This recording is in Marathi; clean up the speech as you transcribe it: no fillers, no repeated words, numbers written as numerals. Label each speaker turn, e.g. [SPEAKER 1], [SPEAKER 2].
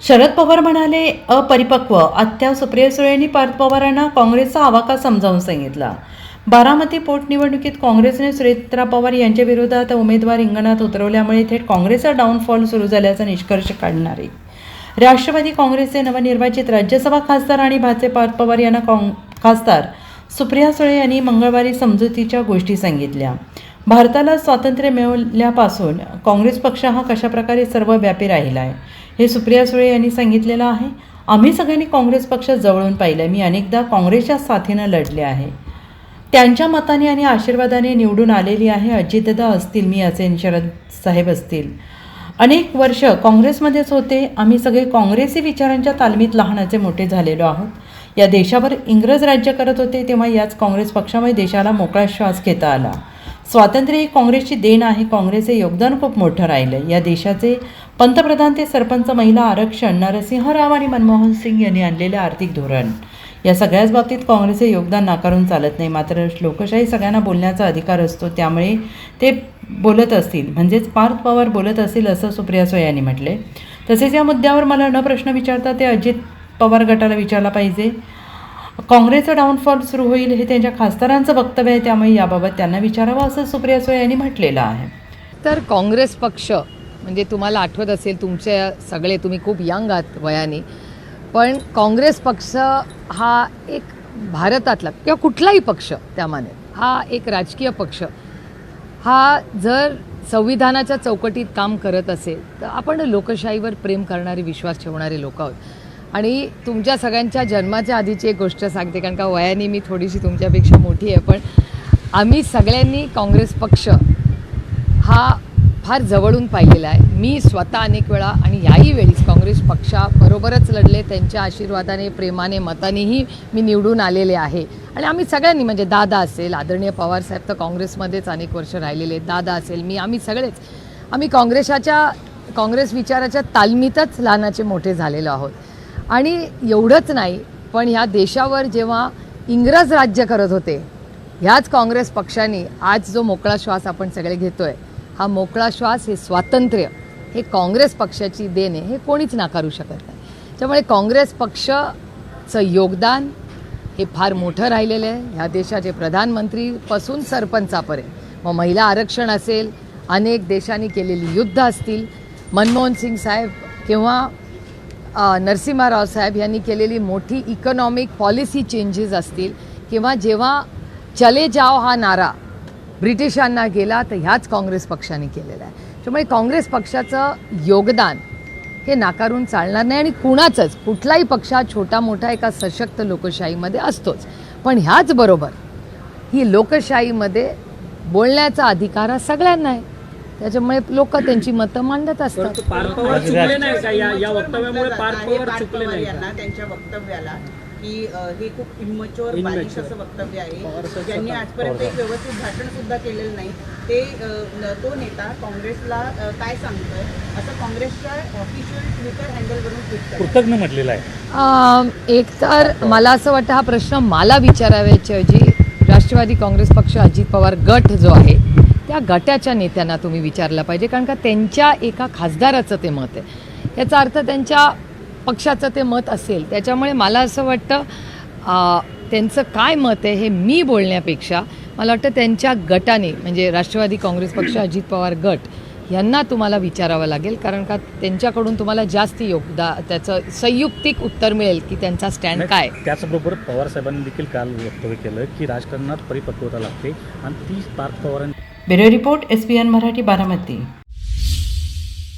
[SPEAKER 1] शरद पवार म्हणाले, अपरिपक्व. आत्या सुप्रिया सुळे यांनी पार्थ पवारांना काँग्रेसचा आवाका समजावून सांगितला. बारामती पोटनिवडणुकीत काँग्रेसने सुनेत्रा पवार यांच्या विरोधात उमेदवार रिंगणात उतरवल्यामुळे थेट काँग्रेसचा डाऊनफॉल सुरू झाल्याचा निष्कर्ष काढणारे राष्ट्रवादी काँग्रेसचे नवनिर्वाचित राज्यसभा खासदार आणि भाजपचे पार्थ पवार यांना खासदार सुप्रिया सुळे यांनी मंगळवारी समजुतीच्या गोष्टी सांगितल्या. भारताला स्वातंत्र्य मिळाल्यापासून काँग्रेस पक्ष हा कशाप्रकारे सर्वव्यापी राहिला आहे हे सुप्रिया सुळे यांनी सांगितलेलं आहे. आम्ही सगळ्यांनी काँग्रेस पक्ष जवळून पाहिलं. मी अनेकदा काँग्रेसच्या साथीनं लढले आहे. त्यांच्या मताने आणि आशीर्वादाने निवडून आलेली आहे. अजितदादा असतील, मी असेन, शरद साहेब असतील. अनेक वर्ष काँग्रेसमध्येच होते. आम्ही सगळे काँग्रेसी विचारांच्या तालमीत लहानाचे मोठे झालेलो आहोत. या देशावर इंग्रज राज्य करत होते तेव्हा याच काँग्रेस पक्षामुळे देशाला मोकळा श्वास घेता आला. स्वातंत्र्य ही काँग्रेसची देण आहे. काँग्रेसचे योगदान खूप मोठं राहिलं. या देशाचे पंतप्रधान ते सरपंच, महिला आरक्षण, नरसिंह राव आणि मनमोहन सिंग यांनी आणलेले आर्थिक धोरण, या सगळ्याच बाबतीत काँग्रेसचे योगदान नाकारून चालत नाही. मात्र लोकशाही सगळ्यांना बोलण्याचा अधिकार असतो, त्यामुळे ते बोलत असतील, म्हणजेच पार्थ पवार बोलत असतील असं सुप्रिया सुळे यांनी म्हटले. तसेच या मुद्द्यावर मला न प्रश्न विचारता ते अजित पवार गटाला विचारला पाहिजे. काँग्रेसचं डाऊनफॉल सुरू होईल हे त्यांच्या खासदारांचं वक्तव्य आहे, त्यामुळे याबाबत त्यांना विचारावं असं सुप्रिया सुळे यांनी म्हटलेलं आहे.
[SPEAKER 2] तर काँग्रेस पक्ष म्हणजे तुम्हाला आठवत असेल, तुमचे सगळे तुम्ही खूप यंग आहात वयाने, पण काँग्रेस पक्ष हा एक भारतातला किंवा कुठलाही पक्ष त्यामाने हा एक राजकीय पक्ष हा जर संविधानाच्या चौकटीत काम करत असेल तर आपण लोकशाहीवर प्रेम करणारे, विश्वास ठेवणारे लोक आहोत. आणि तुमच्या सगळ्यांच्या जन्माच्या आधीची एक गोष्ट सांगते, कारण का वयाने मी थोडीशी तुमच्यापेक्षा मोठी आहे, पण आम्ही सगळ्यांनी काँग्रेस पक्ष हा फार जवळून पाहिलेला आहे. मी स्वतः अनेक वेळा आणि याही वेळीच काँग्रेस पक्षाबरोबरच लढले. त्यांच्या आशीर्वादाने, प्रेमाने, मतानेही मी निवडून आलेले आहे. आणि आम्ही सगळ्यांनी, म्हणजे दादा असेल, आदरणीय पवारसाहेब तर काँग्रेसमध्येच अनेक वर्ष राहिलेले, दादा असेल, मी, आम्ही सगळेच आम्ही काँग्रेस विचाराच्या तालमीतच लहानाचे मोठे झालेलो आहोत. आणि एवढंच नाही, पण ह्या देशावर जेव्हा इंग्रज राज्य करत होते, ह्याच काँग्रेस पक्षाने आज जो मोकळा श्वास आपण सगळे घेतोय, हा मोकळा श्वास, हे स्वातंत्र्य, हे काँग्रेस पक्षाची देण आहे, हे कोणीच नाकारू शकत नाही. त्यामुळे काँग्रेस पक्षाचं योगदान हे फार मोठं राहिलेलं आहे. ह्या देशाचे प्रधानमंत्रीपासून सरपंचापर्यंत, मग महिला आरक्षण असेल, अनेक देशांनी केलेली युद्ध असतील, मनमोहन सिंग साहेब किंवा नरसिंहराव साहेब यांनी केलेली मोठी इकॉनॉमिक पॉलिसी चेंजेस असतील, किंवा जेव्हा चले जाओ हा नारा ब्रिटिशांना गेला तर ह्याच काँग्रेस पक्षाने केलेला आहे. त्यामुळे काँग्रेस पक्षाचं योगदान हे नाकारून चालणार नाही. आणि कुठलाही पक्ष हा छोटा मोठा एका सशक्त लोकशाहीमध्ये असतोच, पण ह्याचबरोबर ही लोकशाहीमध्ये बोलण्याचा अधिकार हा सगळ्यांना आहे. त्याच्यामुळे लोक त्यांची मतं मांडत असतात.
[SPEAKER 3] पार्थ पवार चुकले नाही का या वक्तव्यामुळे? पार्थ पवार चुकले नाही
[SPEAKER 4] यांना त्यांच्या वक्तव्याला की हे खूप इमॅच्युअर, बालिश असं वक्तव्य आहे. ज्यांनी आजपर्यंत एक व्यवस्थित भाषण सुद्धा केलेलं नाही, ते तो नेता काँग्रेसला काय सांगतोय असं काँग्रेसच्या ऑफिशियल ट्विटर हँडलवरून
[SPEAKER 3] कृतज्ञ म्हटलेलं आहे.
[SPEAKER 2] एक तर मला असं वाटतं, हा प्रश्न मला विचाराव्याच्या ऐवजी राष्ट्रवादी काँग्रेस पक्ष, अजित पवार गट जो आहे त्या गटाच्या नेत्यांना तुम्ही विचारला पाहिजे, कारण का त्यांच्या एका खासदाराचं ते मत आहे. याचा अर्थ त्यांच्या पक्षाचं ते मत असेल. त्याच्यामुळे मला असं वाटतं त्यांचं काय मत आहे हे मी बोलण्यापेक्षा मला वाटतं त्यांच्या गटाने, म्हणजे राष्ट्रवादी काँग्रेस पक्ष, अजित पवार गट यांना तुम्हाला विचारावं लागेल, कारण का त्यांच्याकडून तुम्हाला जास्त त्याचं संयुक्तिक उत्तर मिळेल की त्यांचा स्टँड काय.
[SPEAKER 3] त्याचबरोबर पवारसाहेबांनी देखील काल वक्तव्य केलं की राजकारणात परिपक्वता लागते आणि ती पार्थ पवारांनी.
[SPEAKER 1] Bureau report, SPN Marathi, Baramati.